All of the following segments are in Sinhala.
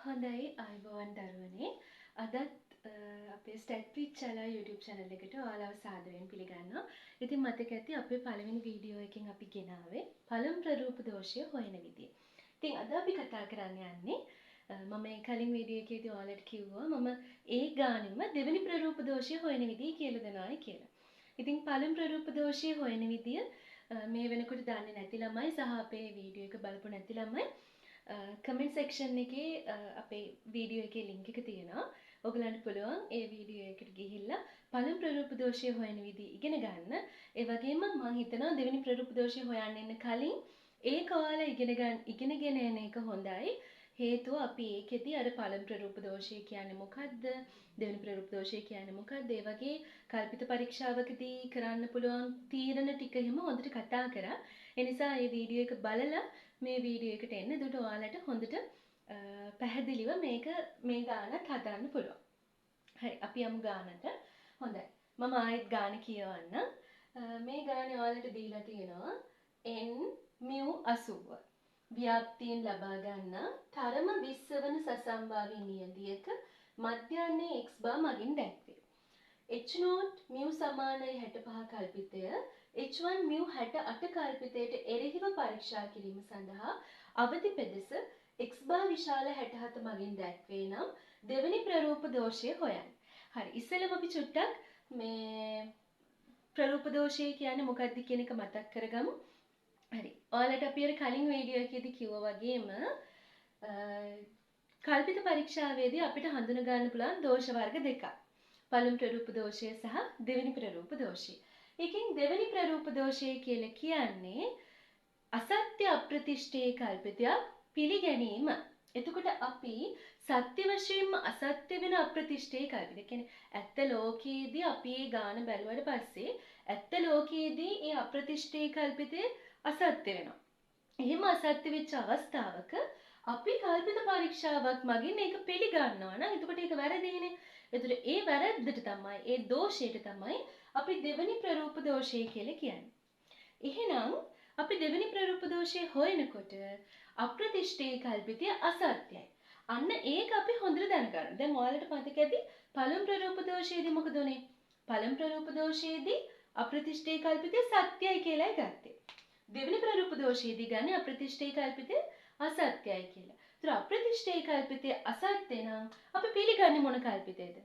හොඳයි අයිබෝවන් දරුවනේ අදත් අපේ ස්ටැට්විච් චලා YouTube channel එකට ඔයාලව සාදරයෙන් පිළිගන්නවා. ඉතින් මතක ඇති අපේ පළවෙනි වීඩියෝ එකෙන් අපි ගෙනාවේ පළමු ප්‍රරූප දෝෂය හොයන විදිය. ඉතින් අද අපි කතා කරන්න යන්නේ මම මේ කලින් වීඩියෝ එකේදී ඔයාලට කිව්වා මම ඒ ගානෙම දෙවෙනි ප්‍රරූප දෝෂය හොයන විදිය කියලා දෙනවායි කියලා. ඉතින් පළමු ප්‍රරූප දෝෂය හොයන විදිය මේ වෙනකොට දන්නේ නැති ළමයි සහ අපේ වීඩියෝ එක බලපු නැති ළමයි කමෙන්ට් සෙක්ෂන් එකේ අපේ වීඩියෝ එකේ ලින්ක් එක තියෙනවා. ඔයගලන්ට පුළුවන් ඒ වීඩියෝ එකට ගිහිල්ලා පළමු ප්‍රරූප දෝෂය හොයන විදිහ ඉගෙන ගන්න. ඒ වගේම මම හිතනවා දෙවෙනි ප්‍රරූප දෝෂය හොයන්න ඉන්න කලින් ඒක ඔයාලා ඉගෙනගෙන එන එක හොඳයි. හේතුව අපි ඒකෙදි අර පළමු ප්‍රරූප දෝෂය කියන්නේ මොකද්ද? දෙවෙනි ප්‍රරූප දෝෂය කියන්නේ මොකද්ද? ඒ වගේ කල්පිත පරීක්ෂාවකදී කරන්න පුළුවන් තීරණ ටික එහෙම හොඳට කතා කරා. ඒ නිසා මේ වීඩියෝ එක බලලා මේ වීඩියෝ එකට එන්න. එතකොට ඔයාලට හොඳට පැහැදිලිව මේ ගානත් හදන්න පුළුවන්. හරි අපි යමු ගානට. හොඳයි. මම ආයෙත් ගාන කියවන්න. මේ ගානේ ඔයාලට දීලා තියෙනවා n mu 80. ව්‍යාප්තියෙන් ලබා ගන්න තරම 20 වන සසම්භාවී නියදියක මධ්‍යන්නේ x බා මගින් දැක්වේ. h0 mu සමානයි 65 කල්පිතය h1 mu 68 කල්පිතයට එරෙහිව පරීක්ෂා කිරීම සඳහා අවදි පෙදෙස x බා විශාල 67 මගින් දැක්වේ නම් දෙවෙනි ප්‍රරූප දෝෂය හොයන්න. හරි ඉස්සෙල්ලම අපි චුට්ටක් මේ ප්‍රරූප දෝෂය කියන්නේ මොකක්ද කියන එක මතක් කරගමු. හරි. ඔයාලට අපි අර කලින් වීඩියෝ එකේදී කිව්වා වගේම කල්පිත පරීක්ෂාවේදී අපිට හඳුනා ගන්න පුළුවන් දෝෂ වර්ග දෙකක්. පළමු ප්‍රරූප දෝෂය සහ දෙවෙනි ප්‍රරූප දෝෂය. ඒකෙන් දෙවෙනි ප්‍රරූප දෝෂය කියලා කියන්නේ අසත්‍ය අප්‍රතිෂ්ඨේ කල්පිතයක් පිළිගැනීම. එතකොට අපි සත්‍ය වශයෙන්ම අසත්‍ය වෙන අප්‍රතිෂ්ඨේ කල්පිත. කියන්නේ ඇත්ත ලෝකයේදී අපි ඒ ගාන බැලුවට පස්සේ ඇත්ත ලෝකයේදී ඒ අප්‍රතිෂ්ඨේ කල්පිතේ අසත්‍ය වෙනවා. එහෙම අසත්‍ය වෙච්ච අවස්ථාවක අපි කල්පිත පරීක්ෂාවක් මගින් ඒක පිළිගන්නවා නම් එතකොට ඒක වැරදිනේ. එතකොට ඒ වැරද්දට තමයි ඒ දෝෂයට තමයි අපි දෙවෙනි ප්‍රරූප දෝෂය කියලා කියන්නේ. එහෙනම් අපි දෙවෙනි ප්‍රරූප දෝෂය හොයනකොට අප්‍රතිෂ්ඨේ කල්පිතය අසත්‍යයි. අන්න ඒක අපි හොඳට දැනගන්න. දැන් ඔයාලට මතක ඇති පළමු ප්‍රරූප දෝෂයේදී මොකද උනේ? පළමු ප්‍රරූප දෝෂයේදී අප්‍රතිෂ්ඨේ කල්පිතය සත්‍යයි කියලායි ගත්තේ. දෙවෙනි ප්‍රරූප දෝෂයේදී ගන්නේ අප්‍රතිෂ්ඨේ කල්පිතය අසත්‍යයි කියලා. ඒතර අප්‍රතිෂ්ඨේ කල්පිතය අසත්‍ය නම් අපි පිළිගන්නේ මොන කල්පිතයද?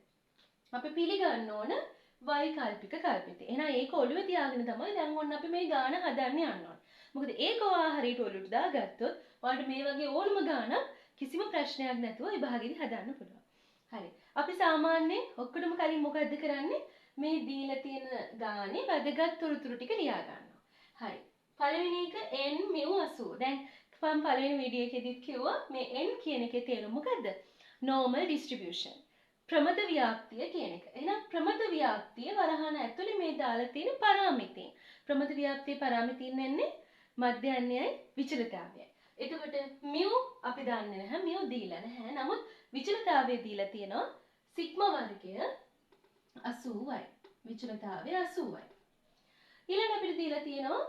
අපි පිළිගන්න ඕන y කල්පික කල්පිතය. එහෙනම් ඒක ඔළුවේ තියාගෙන තමයි දැන් ඔන්න අපි මේ ගාන හදන්න යන්න ඕන. මොකද ඒක ඔයා හරියට ඔළුවට දාගත්තොත් ඔයාලට මේ වගේ ඕනම ගානක් කිසිම ප්‍රශ්නයක් නැතුව විභාගෙදි හදන්න පුළුවන්. හරි. අපි සාමාන්‍යයෙන් ඔක්කොටම කලින් මොකද්ද කරන්නේ? මේ දීලා තියෙන ගානේ වැදගත් තොරතුරු ටික ලියා ගන්නවා. හරි. පළවෙනි එක n mu 80. දැන් මම පළවෙනි වීඩියෝ එකේදීත් කිව්වා මේ n කියන එකේ තේරුම මොකද්ද? normal distribution. ප්‍රමද ව්‍යාප්තිය කියන එක. එහෙනම් ප්‍රමද ව්‍යාප්තිය වරහන ඇතුලේ මේ දාලා තියෙන පරාමිතීන්. ප්‍රමද ව්‍යාප්තියේ පරාමිතීන් වෙන්නේ මධ්‍යන්නයයි විචලිතාවයයි. එතකොට mu අපි දන්නේ නැහැ. mu දීලා නැහැ. නමුත් විචලිතාවය දීලා තියෙනවා සිග්මා වර්ගය 80යි. විචලිතාවය 80යි. ඊළඟ අපිට දීලා තියෙනවා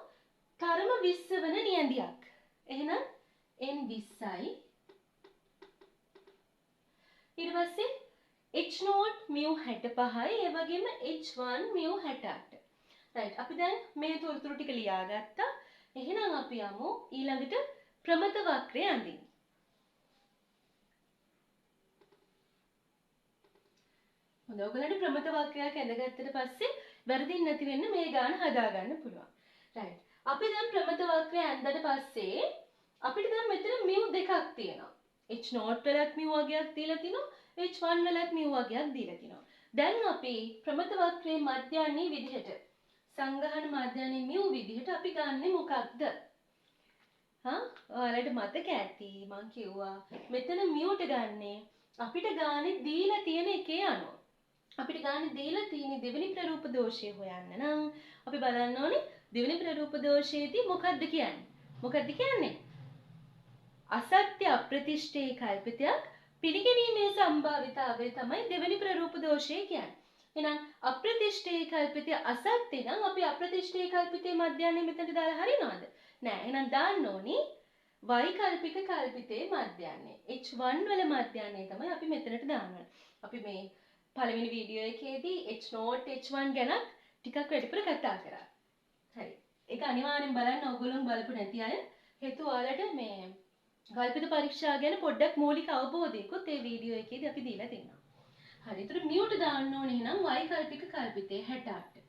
තරම 20 වන නියඳියක්. එහෙනම් n 20යි. ඊට පස්සේ h0 mu 65යි. ඒ වගේම h1 mu 68. right අපි දැන් මේ තොරතුරු ටික ලියාගත්තා. එහෙනම් අපි යමු ඊළඟට ප්‍රමත වක්‍රය අඳින්න. හොඳයි ඔයගලන්ට ප්‍රමත වක්‍රයක් ඇඳගත්තට පස්සේ වැරදින් නැති වෙන්න මේ ගාන හදා ගන්න පුළුවන්. right අපි දැන් ප්‍රමත වක්‍රය ඇඳලා පස්සේ අපිට දැන් මෙතන mu දෙකක් තියෙනවා. h0 වලත් mu වගේක් දීලා තිනවා. h1 වලත් mu වගේක් දීලා තිනවා. දැන් අපි ප්‍රමත වක්‍රයේ මධ්‍යන්නේ විදිහට සංගහන මධ්‍යන්නේ mu විදිහට අපි ගන්නෙ මොකක්ද? ඔයාලට මතක ඇති මං කිව්වා මෙතන mu ට ගන්නෙ අපිට ගානේ දීලා තියෙන එකේ අනුව. අපිට ගානේ දීලා තියෙන දෙවෙනි ප්‍රරූප දෝෂය හොයන්න නම් අපි බලන්න ඕනේ දෙවෙනි ප්‍රරූප දෝෂයේදී මොකක්ද කියන්නේ? මොකක්ද කියන්නේ? අසත්‍ය අප්‍රතිෂ්ඨේ කල්පිතයක් පිළිගැනීමේ සම්භාවිතාවය තමයි දෙවෙනි ප්‍රරූප දෝෂය කියන්නේ. එහෙනම් අප්‍රතිෂ්ඨේ කල්පිතය අසත්‍ය නම් අපි අප්‍රතිෂ්ඨේ කල්පිතේ මධ්‍යන්නේ මෙතනට දාලා හරිනවද? නෑ. එහෙනම් දාන්න ඕනි වෛකල්පික කල්පිතයේ මධ්‍යයන්නේ. H1 වල මධ්‍යයන්නේ තමයි අපි මෙතනට දාන්නේ. අපි මේ පළවෙනි වීඩියෝ එකේදී H0 H1 ගැන ටිකක් වැඩිපුර කතා කරා. හරි. ඒක අනිවාර්යෙන් බලන්න ඕගොල්ලෝ බලපු නැති අය. හේතුව ඔයාලට මේ කල්පිත පරීක්ෂා ගැන පොඩ්ඩක් මූලික අවබෝධයකුත් ඒ වීඩියෝ එකේදී අපි දීලා තියෙනවා. හරි. ඒතර මියුට් දාන්න ඕනේ නම් වෛකල්පික කල්පිතේ 68.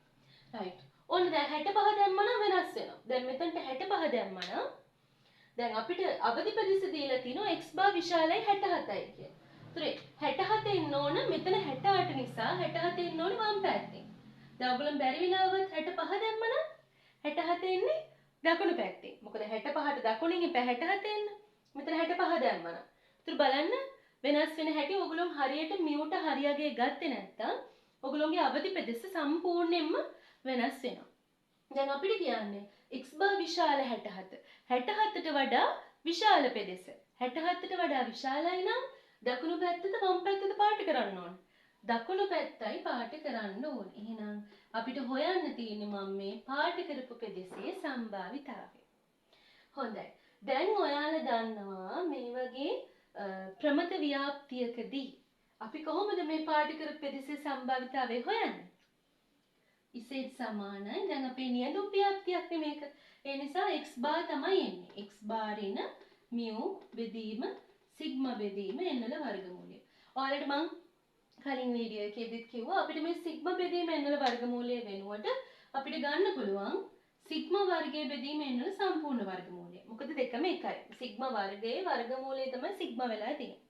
right. ඔන්න දැන් 65 දැම්මම වෙනස් වෙනවා. දැන් මෙතනට 65 දැම්මම දැන් අපිට අවදි ප්‍රදේශ දීලා තිනවා x බා විශාලයි 67යි කියලා. ඒතර 67 ඉන්න ඕන මෙතන 68 නිසා 67 ඉන්න ඕනේ වම් පැත්තේ. දැන් ඔයගොල්ලෝ බැරි වෙලාවත් 65 දැම්මම 67 ඉන්නේ දකුණු පැත්තේ. මොකද 65ට දකුණින් එපා 67 එන්න. මෙතන 65 දැම්මම. ඒතර බලන්න වෙනස් වෙන හැටි ඔයගොල්ලෝ හරියට මියුට හරියගේ ගත්තේ නැත්තම් ඔයගොල්ලෝගේ අවදි ප්‍රදේශ සම්පූර්ණයෙන්ම වෙනස් වෙනවා. දැන් අපිට කියන්නේ x බා විශාල 67. 67ට වඩා විශාල පෙදෙස. 67ට වඩා විශාලයි නම් දකුණු පැත්තට වම් පැත්තට පාට කරන්න ඕන. දකුණු පැත්තයි පාට කරන්න ඕන. එහෙනම් අපිට හොයන්න තියෙන්නේ මම මේ පාට කරපු පෙදෙසේ සම්භාවිතාවය. හොඳයි. දැන් ඔයාලා දන්නවා මේ වගේ ප්‍රමත ව්‍යාප්තියකදී අපි කොහොමද මේ පාට කරපු පෙදෙසේ සම්භාවිතාවය හොයන්නේ? z සමානයි. දැන් අපේ නියඳුම් ව්‍යාප්තියක් මේක. ඒ නිසා x බාර් තමයි එන්නේ. x බාරින mu බෙදීම සිග්මා බෙදීම n වල වර්ගමූලය. ඔයාලට මම කලින් වීඩියෝ එකේදීත් කිව්වා අපිට මේ සිග්මා බෙදීම n වල වර්ගමූලය වෙනුවට අපිට ගන්න පුළුවන් සිග්මා වර්ගයේ බෙදීම n වල සම්පූර්ණ වර්ගමූලය. මොකද දෙකම එකයි. සිග්මා වර්ගයේ වර්ගමූලය තමයි සිග්මා වෙලා තියෙන්නේ.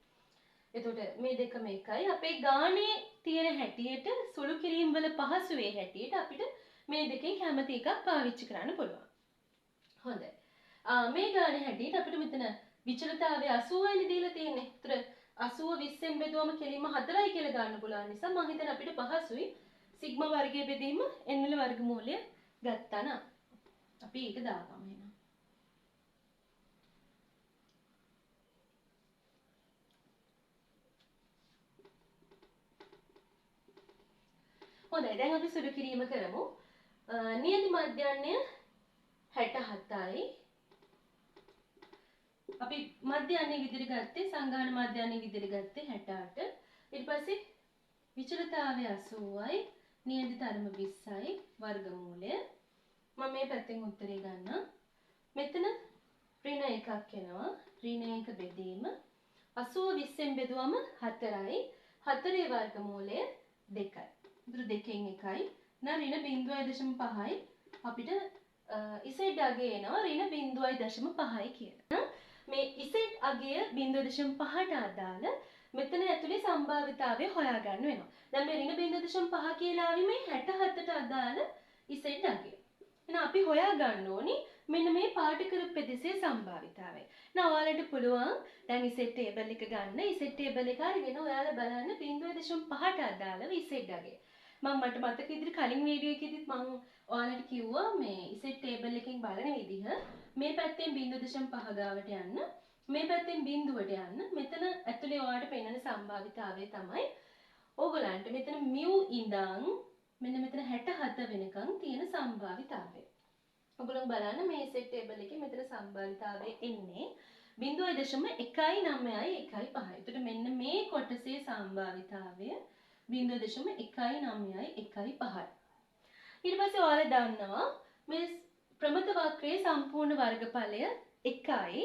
එතකොට මේ දෙකම එකයි. අපේ ගානේ තියෙන හැටියට සුළු කිරීම වල පහසු වේ හැටියට අපිට මේ දෙකෙන් කැමති එකක් පාවිච්චි කරන්න පුළුවන්. හොඳයි. මේ ගානේ හැටියට අපිට මෙතන විචලතාවය 80යිනේ දීලා තියෙන්නේ. ඒතර 80 20ෙන් බෙදුවම කෙලින්ම 4යි කියලා ගන්න පුළුවන් නිසා මම හිතන්නේ අපිට පහසුයි සිග්මා වර්ගයේ බෙදීම n වල වර්ගමූලය ගත්තා නම්. අපි ඒක දාගමු එහෙනම්. හොඳයි දැන් අපි සුළු කිරීම කරමු. නියති මධ්‍යයන්ය 67යි. අපි මධ්‍යයන්ය විදිහට ගත්තේ සංගාහන මධ්‍යයන්ය විදිහට ගත්තේ 68. ඊට පස්සේ විචලතාවය 80යි. නියති ධර්ම 20යි වර්ගමූලය. මම මේ පැත්තෙන් උත්තරේ ගන්නම්. මෙතන ඍණ එකක් එනවා. ඍණ එක බෙදීම 80 20ෙන් බෙදුවම 4යි. 4ේ වර්ගමූලය 2යි. ඉතින් දෙකෙන් එකයි. ඍණ 0.5යි අපිට z අගය එනවා ඍණ 0.5යි කියලා. මේ z අගය 0.5ට අදාළ මෙතන ඇතුලේ සම්භාවිතාවය හොයාගන්න වෙනවා. දැන් මේ ඍණ 0.5 කියලා ආවි මේ 67ට අදාළ z අගය. එහෙනම් අපි හොයාගන්න ඕනි මෙන්න මේ පාට කරපු පෙදෙසේ සම්භාවිතාවය. දැන් ඔයාලට පුළුවන් දැන් z ටේබල් එක ගන්න. z ටේබල් එක අරගෙන ඔයාලා බලන්න 0.5ට අදාළව z අගය. මට මතක විදිහට කලින් වීඩියෝ එකේදීත් මම ඔයාලට කිව්වා මේ z ටේබල් එකෙන් බලන විදිහ මේ පැත්තෙන් 0.5 ගාවට යන්න මේ පැත්තෙන් බිඳුවට යන්න මෙතන ඇතුලේ ඔයාලට පෙනෙන සම්භාවිතාවය තමයි ඕගලන්ට මෙතන mu ඉඳන් මෙන්න මෙතන 67 වෙනකන් තියෙන සම්භාවිතාවය. ඔයගොල්ලෝ බලන්න මේ z ටේබල් එකේ මෙතන සම්භාවිතාවය එන්නේ 0.191යි 1.5. එතකොට මෙන්න මේ කොටසේ සම්භාවිතාවය 0.191යි 1.5යි. ඊට පස්සේ ඔයාලා දන්නවා මේ ප්‍රමත වක්‍රයේ සම්පූර්ණ වර්ගඵලය 1යි.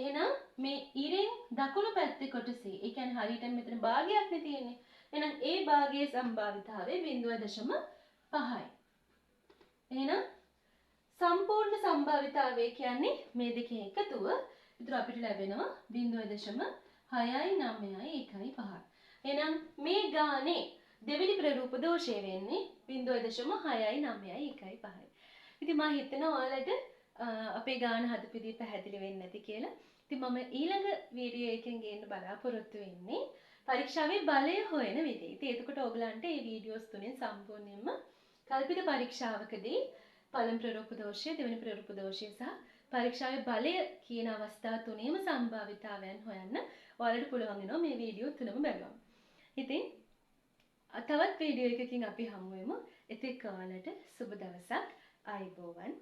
එහෙනම් මේ ඉරෙන් දකුණු පැත්තේ කොටසේ ඒ කියන්නේ හරියට මෙතන භාගයක් නේ තියෙන්නේ. එහෙනම් ඒ භාගයේ සම්භාවිතාවය 0.5යි. එහෙනම් සම්පූර්ණ සම්භාවිතාවය කියන්නේ මේ දෙකේ එකතුව. ඒතර අපිට ලැබෙනවා 0.699යි 1.5. එහෙනම් මේ ගානේ දෙවෙනි ප්‍රරූප දෝෂය වෙන්නේ 0.699යි 1.5යි. ඉතින් මම හිතනවා ඔයාලට අපේ ගාන හදපිදී පැහැදිලි වෙන්නේ නැති කියලා. ඉතින් මම ඊළඟ වීඩියෝ එකෙන් ගේන්න බලාපොරොත්තු වෙන්නේ පරීක්ෂාවේ බලය හොයන විදිහ. ඉතින් එතකොට ඔයගලන්ට මේ වීඩියෝස් තුනෙන් සම්පූර්ණයෙන්ම කල්පිත පරීක්ෂාවකදී පළමු ප්‍රරූප දෝෂය, දෙවෙනි ප්‍රරූප දෝෂය සහ පරීක්ෂාවේ බලය කියන අවස්ථා තුනේම සම්භාවිතාවයන් හොයන්න ඔයාලට පුළුවන් වෙනවා මේ වීඩියෝ තුනම බලන්න. ඉතින් තවත් වීඩියෝ එකකින් අපි හමු වෙමු. එතෙක් ඔයාලට සුබ දවසක්. ආයුබෝවන්.